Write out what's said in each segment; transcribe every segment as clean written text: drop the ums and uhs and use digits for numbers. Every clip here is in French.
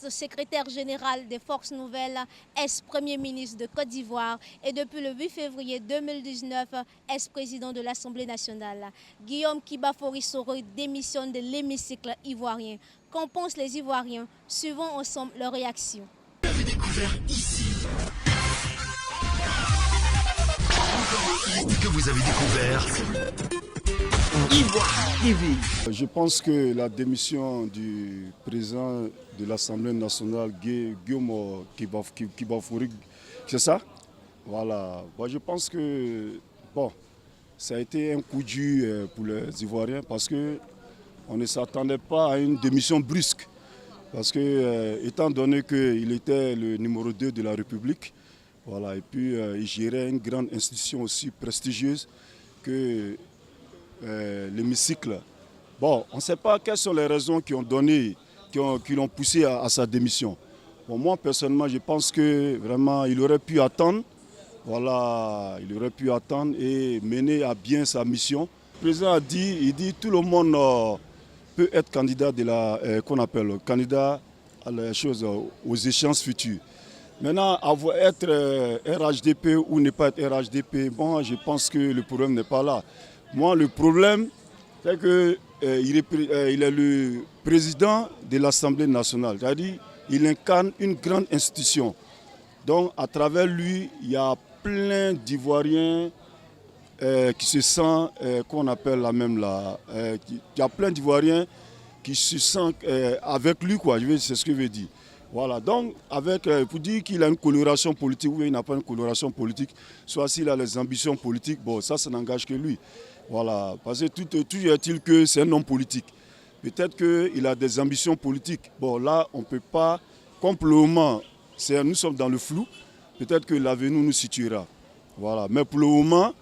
ex-secrétaire général des Forces Nouvelles, ex-premier ministre de Côte d'Ivoire et depuis le 8 février 2019, ex-président de l'Assemblée nationale. Guillaume Kiba-Fori Soro démissionne de l'hémicycle ivoirien. Qu'en pensent les Ivoiriens? Suivons ensemble leurs réactions. Vous avez découvert ici. Que vous avez découvert Ivoire TV. Je pense que la démission du président de l'Assemblée nationale, Guillaume Kiba-Fori, c'est ça? Voilà. Bon, je pense que ça a été un coup dur pour les Ivoiriens parce qu'on ne s'attendait pas à une démission brusque. Parce que, étant donné qu'il était le numéro 2 de la République, voilà, et puis il gérait une grande institution aussi prestigieuse que l'hémicycle. Bon, on ne sait pas quelles sont les raisons qui l'ont poussé à sa démission. Bon, moi, personnellement, je pense que vraiment, il aurait pu attendre. Voilà, il aurait pu attendre et mener à bien sa mission. Le président a dit, tout le monde peut être candidat candidat à les choses, aux échéances futures. Maintenant, être RHDP ou ne pas être RHDP, bon, je pense que le problème n'est pas là. Moi, le problème, c'est qu'il est le président de l'Assemblée nationale. C'est-à-dire qu'il incarne une grande institution. Donc, à travers lui, il y a plein d'Ivoiriens qui se sentent, qu'on appelle la même là. Il y a plein d'Ivoiriens qui se sentent avec lui, quoi. C'est ce que je veux dire. Voilà, donc pour dire qu'il a une coloration politique ou il n'a pas une coloration politique, soit s'il a les ambitions politiques, bon, ça n'engage que lui. Voilà, parce que tout est-il que c'est un homme politique. Peut-être qu'il a des ambitions politiques. Bon, là, on ne peut pas, comme pour le moment, nous sommes dans le flou, peut-être que l'avenir nous situera. Voilà, mais pour le moment,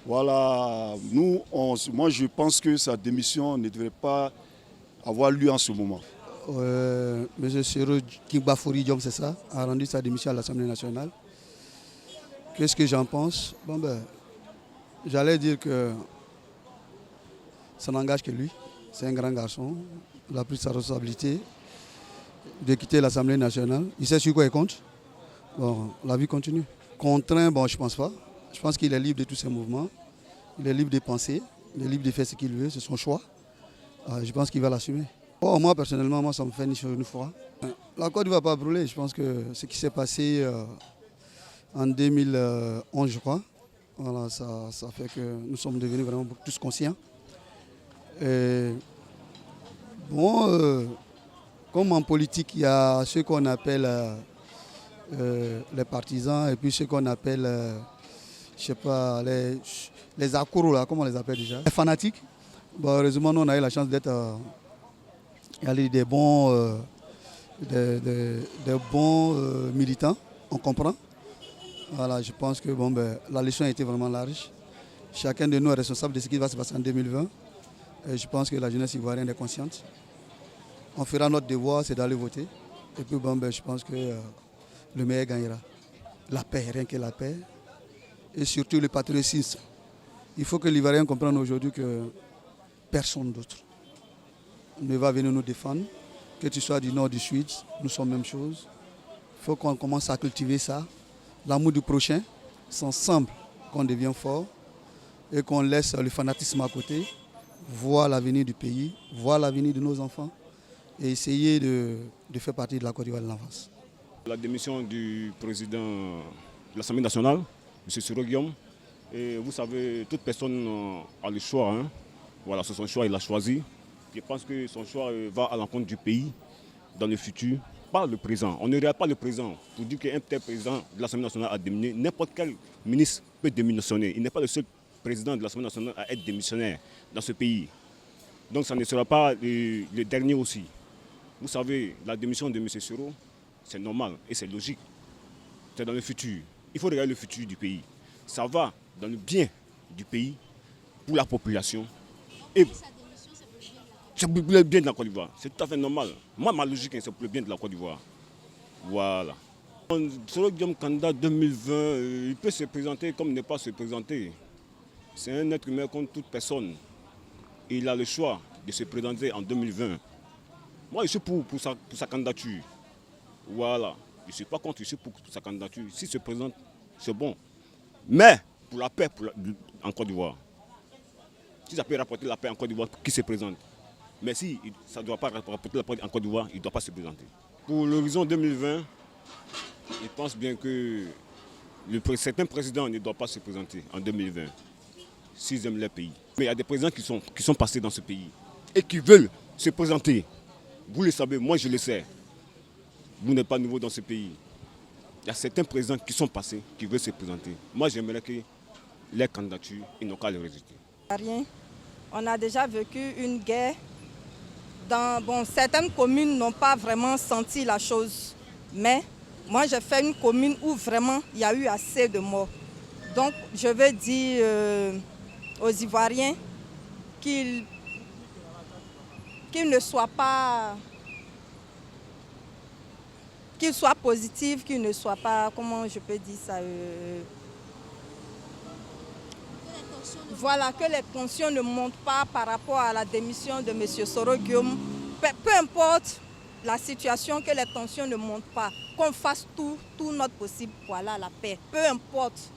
voilà, moi je pense que sa démission ne devrait pas avoir lieu en ce moment. M. Soro Kiba-Fori, c'est ça, a rendu sa démission à l'Assemblée nationale. Qu'est-ce que j'en pense? J'allais dire que ça n'engage que lui. C'est un grand garçon. Il a pris sa responsabilité de quitter l'Assemblée nationale. Il sait sur quoi il compte. Bon, la vie continue. Contraint, bon, je ne pense pas. Je pense qu'il est libre de tous ses mouvements. Il est libre de penser. Il est libre de faire ce qu'il veut. C'est son choix. Je pense qu'il va l'assumer. Bon, moi, personnellement, ça me fait ni chaud ni froid. La Côte ne va pas brûler. Je pense que ce qui s'est passé en 2011, je crois, voilà, ça fait que nous sommes devenus vraiment tous conscients. Et bon, comme en politique, il y a ce qu'on appelle les partisans et puis ce qu'on appelle, je sais pas, les accros, là, comment on les appelle déjà? Les fanatiques. Bon, heureusement, nous, on a eu la chance d'être des bons, militants, on comprend. Voilà, je pense que la leçon a été vraiment large. Chacun de nous est responsable de ce qui va se passer en 2020. Et je pense que la jeunesse ivoirienne est consciente. On fera notre devoir, c'est d'aller voter. Et puis je pense que le meilleur gagnera. La paix, rien que la paix. Et surtout le patriotisme. Il faut que l'Ivoirien comprenne aujourd'hui que personne d'autre ne va venir nous défendre. Que tu sois du nord, du sud, nous sommes la même chose. Il faut qu'on commence à cultiver ça. L'amour du prochain, c'est ensemble qu'on devient fort et qu'on laisse le fanatisme à côté, voir l'avenir du pays, voir l'avenir de nos enfants et essayer de faire partie de la Côte d'Ivoire de l'avance. La démission du président de l'Assemblée nationale, M. Soro Guillaume, et vous savez, toute personne a le choix. Hein. Voilà, c'est son choix, il l'a choisi. Je pense que son choix va à l'encontre du pays dans le futur, pas le présent. On ne regarde pas le présent pour dire qu'un tel président de l'Assemblée nationale a démissionné. N'importe quel ministre peut démissionner. Il n'est pas le seul président de l'Assemblée nationale à être démissionnaire dans ce pays. Donc ça ne sera pas le dernier aussi. Vous savez, la démission de M. Soro, c'est normal et c'est logique. C'est dans le futur. Il faut regarder le futur du pays. Ça va dans le bien du pays, pour la population. Et c'est pour le bien de la Côte d'Ivoire. C'est tout à fait normal. Moi, ma logique, c'est pour le bien de la Côte d'Ivoire. Voilà. Soro Guillaume, candidat 2020, il peut se présenter comme ne pas se présenter. C'est un être humain comme toute personne. Il a le choix de se présenter en 2020. Moi, je suis pour sa candidature. Voilà. Je ne suis pas contre, je suis pour sa candidature. S'il se présente, c'est bon. Mais pour la paix en Côte d'Ivoire, si ça peut rapporter la paix en Côte d'Ivoire, qui se présente. Mais si ça ne doit pas rapporter la paix en Côte d'Ivoire, il ne doit pas se présenter. Pour l'horizon 2020, je pense bien que certains présidents ne doivent pas se présenter en 2020 s'ils aiment leur pays. Mais il y a des présidents qui sont passés dans ce pays et qui veulent se présenter. Vous le savez, moi je le sais. Vous n'êtes pas nouveau dans ce pays. Il y a certains présidents qui sont passés, qui veulent se présenter. Moi j'aimerais que les candidatures, ils n'ont qu'à les rejeter. Rien. On a déjà vécu une guerre. Certaines communes n'ont pas vraiment senti la chose. Mais moi j'ai fait une commune où vraiment il y a eu assez de morts. Donc je veux dire aux Ivoiriens qu'ils ne soient pas... qu'ils soient positifs, qu'ils ne soient pas... Comment je peux dire ça Voilà, que les tensions ne montent pas par rapport à la démission de M. Soro Guillaume. Peu importe la situation, que les tensions ne montent pas. Qu'on fasse tout notre possible pour aller à la paix. Peu importe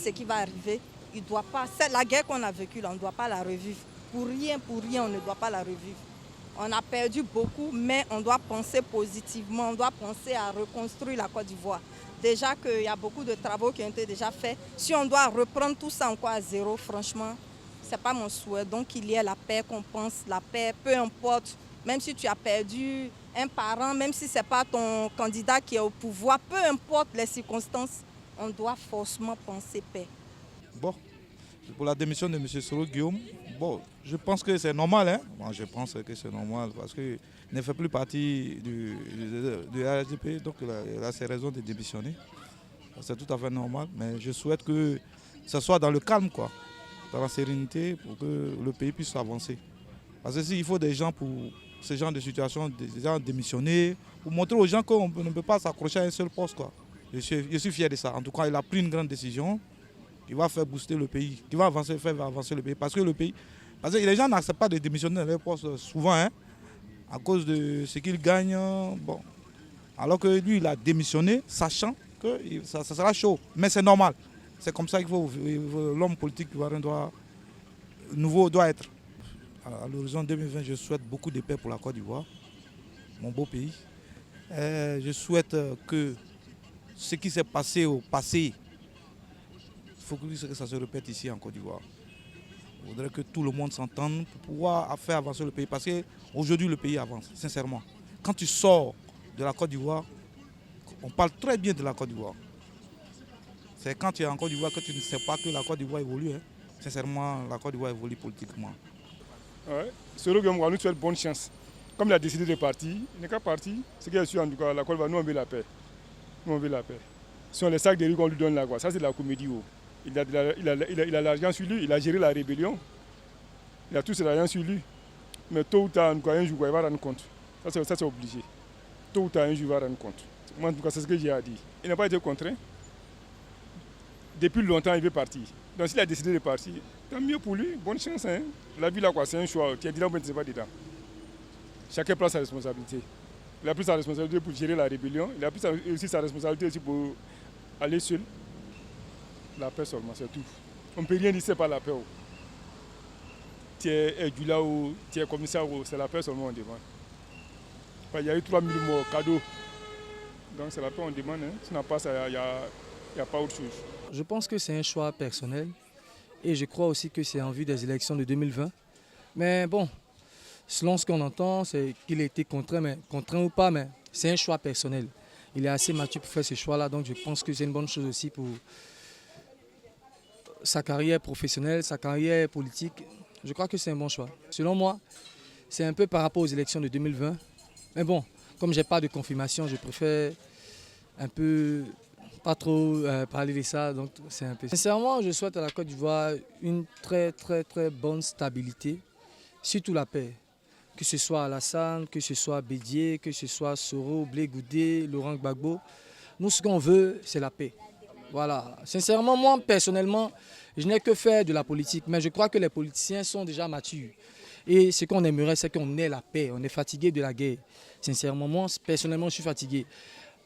ce qui va arriver, il doit pas... C'est la guerre qu'on a vécue, là, on ne doit pas la revivre. Pour rien, on ne doit pas la revivre. On a perdu beaucoup, mais on doit penser positivement, on doit penser à reconstruire la Côte d'Ivoire. Déjà qu'il y a beaucoup de travaux qui ont été déjà faits. Si on doit reprendre tout ça encore à zéro, franchement, ce n'est pas mon souhait. Donc il y ait la paix, qu'on pense la paix, peu importe. Même si tu as perdu un parent, même si ce n'est pas ton candidat qui est au pouvoir, peu importe les circonstances, on doit forcément penser paix. Bon, pour la démission de M. Soro Guillaume, bon, je pense que c'est normal. Hein? Bon, je pense que c'est normal parce qu'il ne fait plus partie de la RDP, donc il a ses raisons de démissionner. C'est tout à fait normal, mais je souhaite que ce soit dans le calme, quoi, dans la sérénité, pour que le pays puisse avancer. Parce que s'il faut des gens pour ce genre de situation, des gens démissionner, pour montrer aux gens qu'on ne peut pas s'accrocher à un seul poste, quoi. Je suis fier de ça. En tout cas, il a pris une grande décision qui va faire booster le pays, qui va faire avancer le pays. Parce que les gens n'acceptent pas de démissionner dans leur poste souvent, hein, à cause de ce qu'ils gagnent. Bon. Alors que lui, il a démissionné, sachant que ça sera chaud. Mais c'est normal. C'est comme ça qu'il faut l'homme politique nouveau doit être. À l'horizon 2020, je souhaite beaucoup de paix pour la Côte d'Ivoire, mon beau pays. Je souhaite que ce qui s'est passé au passé, il faut que ça se répète ici en Côte d'Ivoire. Il faudrait que tout le monde s'entende pour pouvoir faire avancer le pays. Parce qu'aujourd'hui, le pays avance, sincèrement. Quand tu sors de la Côte d'Ivoire, on parle très bien de la Côte d'Ivoire. C'est quand tu es en Côte d'Ivoire que tu ne sais pas que la Côte d'Ivoire évolue. Hein. Sincèrement, la Côte d'Ivoire évolue politiquement. Ouais. Soro Guillaume nous souhaite bonne chance. Comme il a décidé de partir, il n'est qu'à partir. Ce qui est sûr, en tout cas, la Côte d'Ivoire, nous on veut la paix. Nous on veut la paix. Si on les sacs de riz qu'on lui donne là, quoi, ça c'est de la comédie. Oh. Il a l'argent sur lui, il a géré la rébellion. Il a tout cet argent sur lui. Mais tôt ou tard, un jour, il va rendre compte. Ça c'est obligé. Tôt ou tard, un jour, il va rendre compte. Moi, en tout cas, c'est ce que j'ai à dire. Il n'a pas été contraint. Depuis longtemps, il veut partir. Donc s'il a décidé de partir, tant mieux pour lui, bonne chance. Hein. La vie là, quoi, c'est un choix. Tu es dedans ou tu n'es pas dedans. Chacun prend sa responsabilité. Il a pris sa responsabilité pour gérer la rébellion. Il a pris aussi sa responsabilité aussi pour aller seul. La paix seulement, c'est tout. On ne peut rien dire, c'est pas la paix. Tu es du là où tu es commissaire, c'est la paix seulement on demande. Il y a eu 3000 morts, cadeaux. Donc c'est la paix on demande. Hein. Si on n'a pas ça, il n'y a pas autre chose. Je pense que c'est un choix personnel et je crois aussi que c'est en vue des élections de 2020. Mais bon, selon ce qu'on entend, c'est qu'il a été contraint ou pas, mais c'est un choix personnel. Il est assez mature pour faire ce choix-là, donc je pense que c'est une bonne chose aussi pour sa carrière professionnelle, sa carrière politique. Je crois que c'est un bon choix. Selon moi, c'est un peu par rapport aux élections de 2020. Mais bon, comme je n'ai pas de confirmation, je préfère un peu pas trop parler de ça. Donc c'est un peu... Sincèrement, je souhaite à la Côte d'Ivoire une très bonne stabilité, surtout la paix. Que ce soit Alassane, que ce soit Bédié, que ce soit Soro, Blé Goudé, Laurent Gbagbo. Nous, ce qu'on veut, c'est la paix. Voilà. Sincèrement, moi, personnellement, je n'ai que faire de la politique. Mais je crois que les politiciens sont déjà matures. Et ce qu'on aimerait, c'est qu'on ait la paix. On est fatigué de la guerre. Sincèrement, moi, personnellement, je suis fatigué.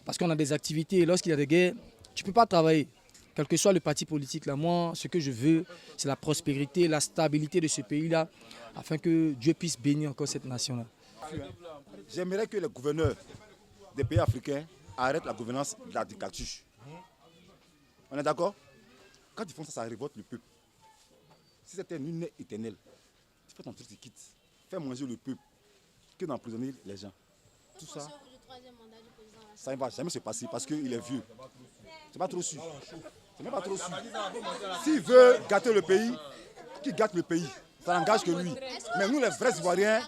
Parce qu'on a des activités et lorsqu'il y a des guerres, tu ne peux pas travailler. Quel que soit le parti politique, là, moi, ce que je veux, c'est la prospérité, la stabilité de ce pays-là, afin que Dieu puisse bénir encore cette nation-là. J'aimerais que les gouverneurs des pays africains arrêtent la gouvernance de la dictature. On est d'accord? Quand ils font ça, ça révolte le peuple. Si c'était une lumière éternelle, tu fais ton truc, tu quittes. Fais manger le peuple, que d'emprisonner les gens. Tout ça, ça ne va jamais se passer parce qu'il est vieux. C'est pas trop sûr. C'est même pas trop sûr. S'il veut gâter le pays, qu'il gâte le pays. Ça n'engage que lui. Mais nous, les vrais Ivoiriens,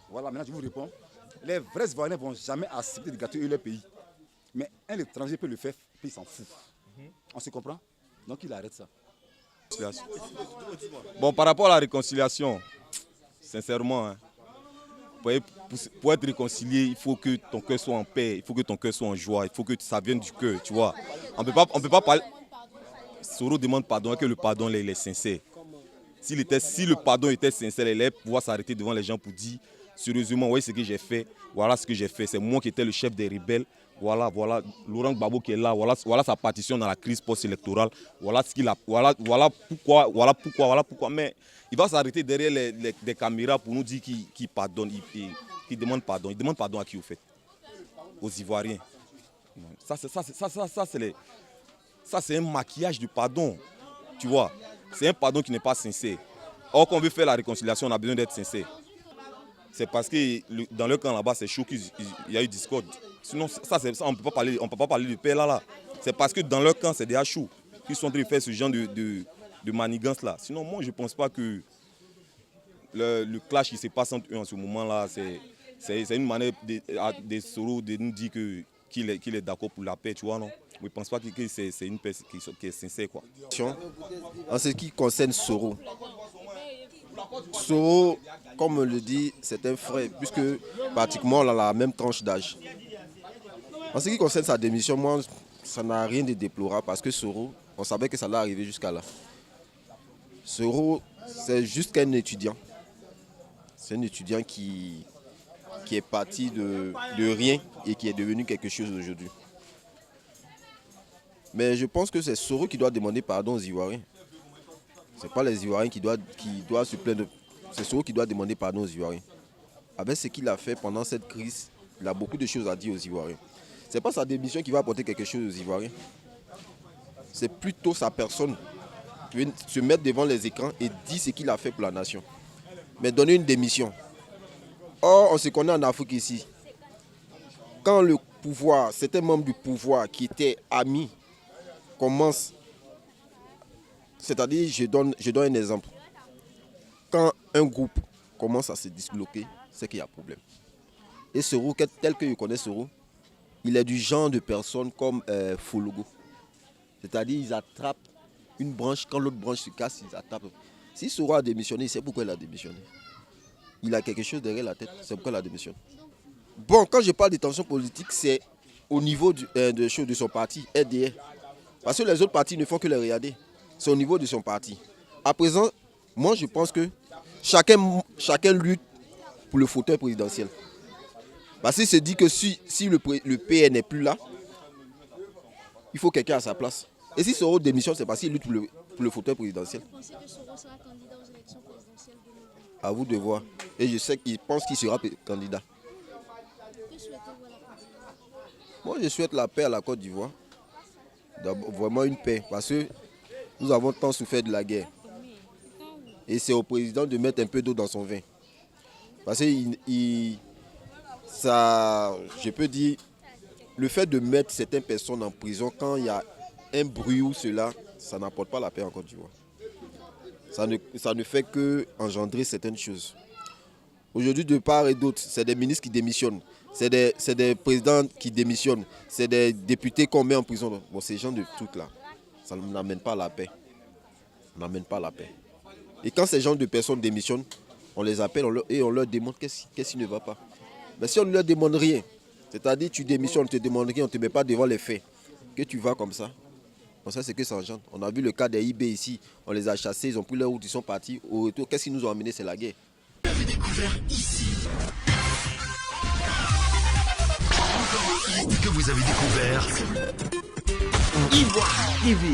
voilà, maintenant je vous réponds. Les vrais Ivoiriens ne vont jamais accepter de gâter leur pays. Mais un étranger peut le faire, puis il s'en fout. On se comprend? Donc il arrête ça. Bon, par rapport à la réconciliation, sincèrement, hein, pour être réconcilié, il faut que ton cœur soit en paix, il faut que ton cœur soit en joie, il faut que ça vienne du cœur, tu vois. On peut pas parler. Soro demande pardon et que le pardon il est sincère. Si le pardon était sincère, il allait pouvoir s'arrêter devant les gens pour dire sérieusement, voyez ce que j'ai fait, voilà ce que j'ai fait. C'est moi qui étais le chef des rebelles. Voilà, Laurent Gbagbo qui est là, voilà sa partition dans la crise post-électorale, voilà ce qu'il a, voilà pourquoi. Mais il va s'arrêter derrière des caméras pour nous dire qu'il pardonne, qu'il demande pardon. Il demande pardon à qui, au fait? Aux Ivoiriens. Ça c'est un maquillage de pardon, tu vois. C'est un pardon qui n'est pas sincère. Or, quand on veut faire la réconciliation, on a besoin d'être sincère. C'est parce que dans le camp là-bas, c'est chaud qu'il y a eu discorde. Sinon, on ne peut pas parler de paix là. C'est parce que dans leur camp, c'est des hachous qui sont en train de faire ce genre de manigance là. Sinon, moi, je ne pense pas que le clash qui se passe entre eux en ce moment-là, c'est une manière de Soro de nous dire qu'il est d'accord pour la paix, tu vois, non? Je ne pense pas que c'est une paix qui est sincère, quoi. En ce qui concerne Soro, comme on le dit, c'est un frère, puisque pratiquement on a la même tranche d'âge. En ce qui concerne sa démission, moi, ça n'a rien de déplorable parce que Soro, on savait que ça allait arriver jusqu'à là. Soro, c'est juste qu'un étudiant. C'est un étudiant qui est parti de rien et qui est devenu quelque chose aujourd'hui. Mais je pense que c'est Soro qui doit demander pardon aux Ivoiriens. Ce n'est pas les Ivoiriens qui doivent se plaindre. C'est Soro qui doit demander pardon aux Ivoiriens. Avec ce qu'il a fait pendant cette crise, il a beaucoup de choses à dire aux Ivoiriens. Ce n'est pas sa démission qui va apporter quelque chose aux Ivoiriens. C'est plutôt sa personne qui vient se mettre devant les écrans et dire ce qu'il a fait pour la nation. Mais donner une démission. Or, on se connaît en Afrique ici. Quand le pouvoir, certains membres du pouvoir qui étaient amis, commencent, c'est-à-dire, je donne un exemple. Quand un groupe commence à se disloquer, c'est qu'il y a problème. Et Soro, tel que je connais Soro, il est du genre de personne comme Fologo. C'est-à-dire, ils attrapent une branche, quand l'autre branche se casse, ils attrapent. Si Soro a démissionné, c'est pourquoi il a démissionné. Il a quelque chose derrière la tête, c'est pourquoi il a démissionné. Bon, quand je parle de tension politique, c'est au niveau de son parti, RDR. Parce que les autres partis ne font que les regarder. C'est au niveau de son parti. À présent, moi je pense que chacun lutte pour le fauteuil présidentiel. Parce qu'il se dit que si le PR n'est plus là, il faut quelqu'un à sa place. Et si Soro démissionne, c'est parce qu'il lutte pour le fauteuil présidentiel. Vous pensez que Soro sera candidat aux élections présidentielles 2020? À vous de voir. Et je sais qu'il pense qu'il sera candidat. Que souhaitez-vous à la Côte d'Ivoire? Moi, je souhaite la paix à la Côte d'Ivoire. Vraiment une paix. Parce que nous avons tant souffert de la guerre. Et c'est au président de mettre un peu d'eau dans son vin. Parce que je peux dire, le fait de mettre certaines personnes en prison quand il y a un bruit ou cela, ça n'apporte pas la paix en Côte d'Ivoire. Ça ne fait que engendrer certaines choses. Aujourd'hui, de part et d'autre, c'est des ministres qui démissionnent, c'est des présidents qui démissionnent, c'est des députés qu'on met en prison. Bon, ces gens de trucs là, ça n'amène pas la paix. Ça n'amène pas la paix. Et quand ces gens de personnes démissionnent, on les appelle et on leur demande qu'est-ce qui ne va pas. Mais si on ne leur demande rien, c'est-à-dire tu démissionnes, on ne te demande rien, on ne te met pas devant les faits, que tu vas comme ça, On sait ce que ça engendre. On a vu le cas des IB ici. On les a chassés, ils ont pris leur route, ils sont partis. Au retour, qu'est-ce qui nous a amené? C'est la guerre. Vous avez découvert ici. Que vous avez découvert Ivoire TV.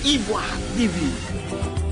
Ivoire TV.